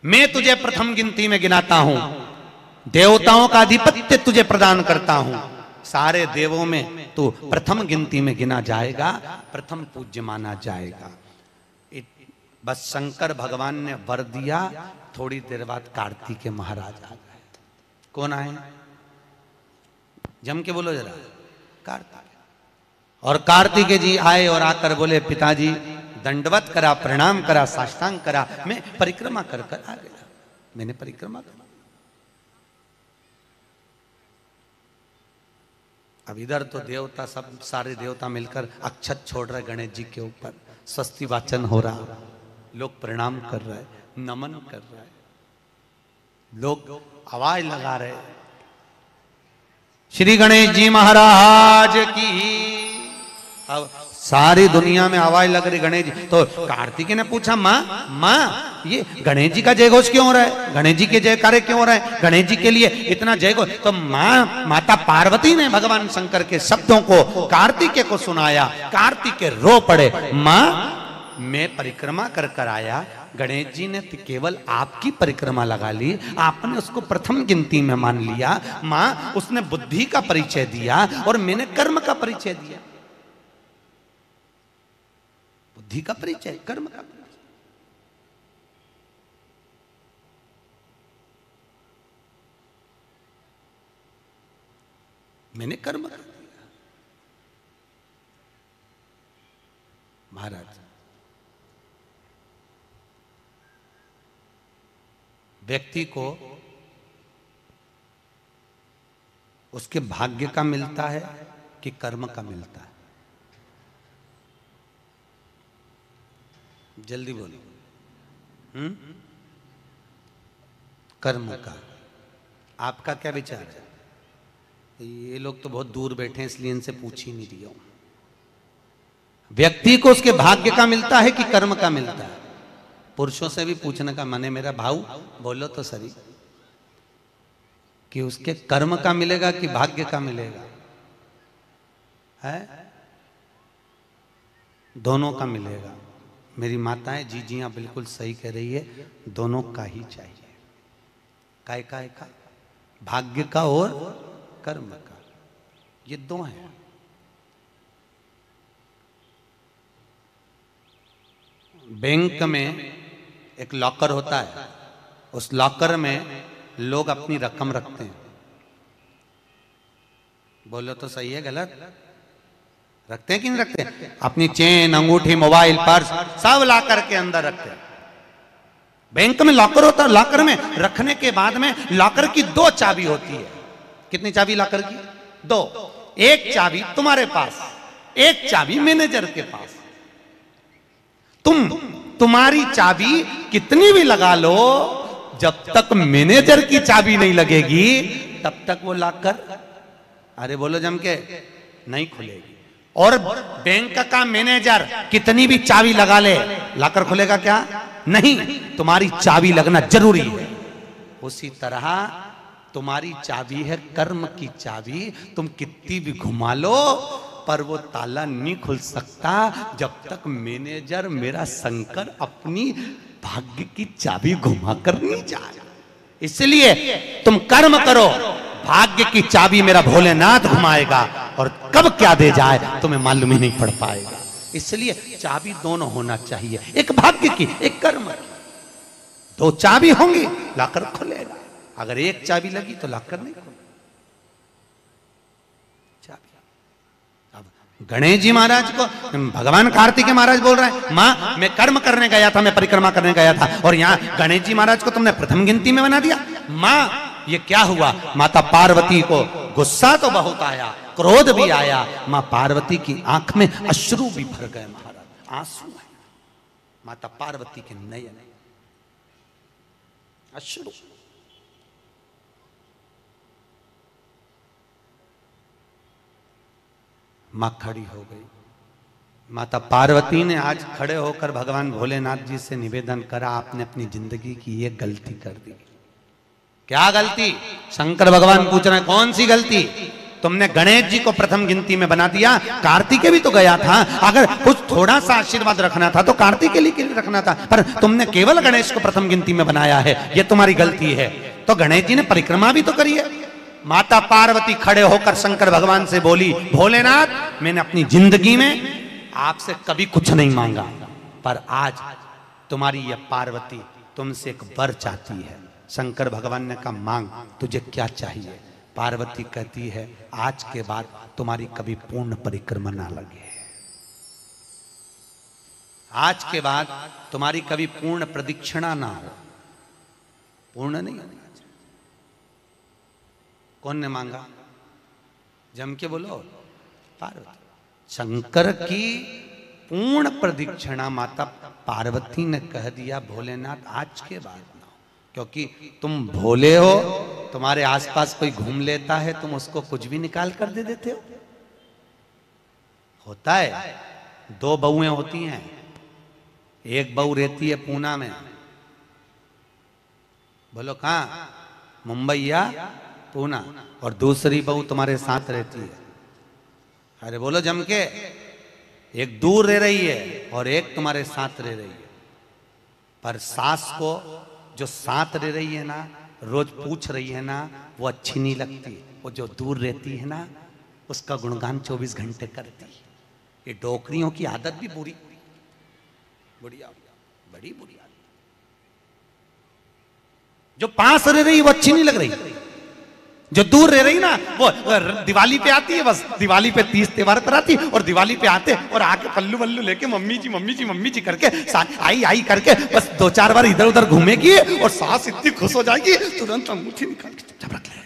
मैं तुझे प्रथम गिनती में गिनाता हूं, देवताओं का आधिपत्य तुझे प्रदान करता हूं, सारे देवों में तू प्रथम गिनती में गिना जाएगा, प्रथम पूज्य माना जाएगा। बस शंकर भगवान ने वर दिया, थोड़ी देर बाद कार्तिकेय महाराज आ गए। कौन आए? जम के बोलो जरा, कार्तिकेय। और कार्तिकेय जी आए और आकर बोले, पिताजी दंडवत करा, प्रणाम करा, साष्टांग करा, मैं परिक्रमा कर कर आ गया। मैंने परिक्रमा करा। अब इधर तो देवता सब, सारे देवता मिलकर अक्षत छोड़ रहे गणेश जी के ऊपर, स्वस्ति वाचन हो रहा, लोग प्रणाम कर रहे, नमन कर रहे, लोग आवाज लगा रहे, श्री गणेश जी महाराज की। अब सारी दुनिया में आवाज लग रही गणेश जी। तो कार्तिकेय ने पूछा, माँ ये गणेश जी का जय घोष क्यों हो रहा है? गणेश जी के जयकारे क्यों हो रहा है? गणेश जी के लिए इतना जय घोष? तो माता पार्वती ने भगवान शंकर के शब्दों को कार्तिकेय को सुनाया। कार्तिकेय रो पड़े, माँ मैं परिक्रमा कर कर आया, गणेश जी ने केवल आपकी परिक्रमा लगा ली, आपने उसको प्रथम गिनती में मान लिया। माँ उसने बुद्धि का परिचय दिया और मैंने कर्म का परिचय दिया। बुद्धि का परिचय, कर्म का परिचय। मैंने कर्म कर दिया। महाराज, व्यक्ति को उसके भाग्य का मिलता है कि कर्म का मिलता है? जल्दी बोलो। कर्म का। आपका क्या विचार है? ये लोग तो बहुत दूर बैठे हैं, इसलिए इनसे पूछ ही नहीं रही हूं। व्यक्ति को उसके भाग्य का मिलता है कि कर्म का मिलता है? पुरुषों से भी पूछने का मन है मेरा, भाऊ बोलो तो सही, कि उसके कर्म का मिलेगा कि भाग्य का मिलेगा? है दोनों का मिलेगा। मेरी माताएं जीजियां बिल्कुल सही कह रही है, दोनों का ही चाहिए। काय का? भाग्य का और कर्म का, ये दो हैं। बैंक में एक लॉकर होता है, उस लॉकर में लोग अपनी रकम रखते हैं। बोलो तो सही है गलत? रखते हैं कि नहीं रखते? अपनी चेन, अंगूठी, मोबाइल, पर्स सब लॉकर के अंदर रखते हैं। बैंक में लॉकर होता है, लॉकर में रखने के बाद में लॉकर की दो चाबी होती है। कितनी चाबी लॉकर की? दो। एक चाबी तुम्हारे पास, एक चाबी मैनेजर के पास। तुम्हारी चाबी कितनी भी लगा लो, जब तक मैनेजर की चाबी नहीं लगेगी तब तक वो लॉकर, अरे बोलो जम के, नहीं खुलेगी। और बैंक का मैनेजर कितनी भी चाबी लगा ले, लॉकर खुलेगा क्या? नहीं, तुम्हारी चाबी लगना जरूरी है। उसी तरह तुम्हारी चाबी है कर्म की चाबी, तुम कितनी भी घुमा लो पर वो ताला नहीं खुल सकता जब तक मैनेजर मेरा शंकर अपनी भाग्य की चाबी घुमा कर नहीं जाए। इसलिए तुम कर्म करो, भाग्य की चाबी मेरा भोलेनाथ घुमाएगा, और कब क्या दे जाए तुम्हें मालूम ही नहीं पड़ पाएगा। इसलिए चाबी दोनों होना चाहिए, एक भाग्य की, एक कर्म की। दो चाबी होंगी, लॉकर खुलेगा। अगर एक चाबी लगी तो लॉकर नहीं खुलेगा। गणेश जी महाराज को भगवान कार्तिकेय महाराज बोल रहे हैं, माँ मैं कर्म करने गया था, मैं परिक्रमा करने गया था, और यहाँ गणेश जी महाराज को तुमने प्रथम गिनती में बना दिया। माँ ये क्या हुआ? माता पार्वती को गुस्सा तो बहुत आया, क्रोध भी आया। माँ पार्वती की आंख में अश्रु भी भर गए महाराज, आंसू है माता पार्वती के नयन, अश्रु। मां खड़ी हो गई। माता पार्वती ने आज खड़े होकर भगवान भोलेनाथ जी से निवेदन करा, आपने अपनी जिंदगी की ये गलती कर दी। क्या गलती? शंकर भगवान पूछ रहे हैं, कौन सी गलती? तुमने गणेश जी को प्रथम गिनती में बना दिया, कार्तिकेय भी तो गया था। अगर कुछ थोड़ा सा आशीर्वाद रखना था तो कार्तिकेय के लिए रखना था, पर तुमने केवल गणेश को प्रथम गिनती में बनाया है, ये तुम्हारी गलती है। तो गणेश जी ने परिक्रमा भी तो करी है। माता पार्वती खड़े होकर शंकर भगवान से बोली, भोलेनाथ मैंने अपनी जिंदगी में आपसे कभी कुछ नहीं मांगा, पर आज तुम्हारी यह पार्वती तुमसे एक वर चाहती है। शंकर भगवान ने कहा, मांग, तुझे क्या चाहिए? पार्वती कहती है, आज के बाद तुम्हारी कभी पूर्ण परिक्रमा ना लगे, आज के बाद तुम्हारी कभी पूर्ण प्रदक्षिणा ना हो, पूर्ण नहीं होनी। कौन ने मांगा? जम के बोलो, पार्वती। शंकर की पूर्ण प्रदक्षिणा माता पार्वती ने कह दिया, भोलेनाथ आज के बाद ना हो, क्योंकि तुम भोले हो, तुम्हारे आसपास कोई घूम लेता है, तुम उसको कुछ भी निकाल कर दे देते हो। होता है, दो बहुएं होती हैं, एक बहू रहती है पूना में, बोलो कहां? मुंबई या पूना, और दूसरी बहू तुम्हारे साथ रहती है। अरे बोलो जम के, एक दूर रह रही है और एक तुम्हारे साथ रह रही है। पर सास को जो साथ रह रही है ना, रोज पूछ रही है ना, वो अच्छी नहीं लगती। वो जो दूर रहती है ना, उसका गुणगान 24 घंटे करती है। ये डोकरियों की आदत भी बुरी, बढ़िया, बड़ी बुरी आदत। जो पास रह रही वो अच्छी नहीं लग रही, जो दूर रह रही ना, वो दिवाली पे आती है, बस दिवाली पे 30 त्योहार पर आती है, और दिवाली पे आते और आके पल्लू वल्लू लेके मम्मी जी मम्मी जी मम्मी जी करके आई आई करके बस 2-4 बार इधर उधर घूमेगी और सास इतनी खुश हो जाएगी, तुरंत अंगूठी निकाल के चुपचाप रख ले।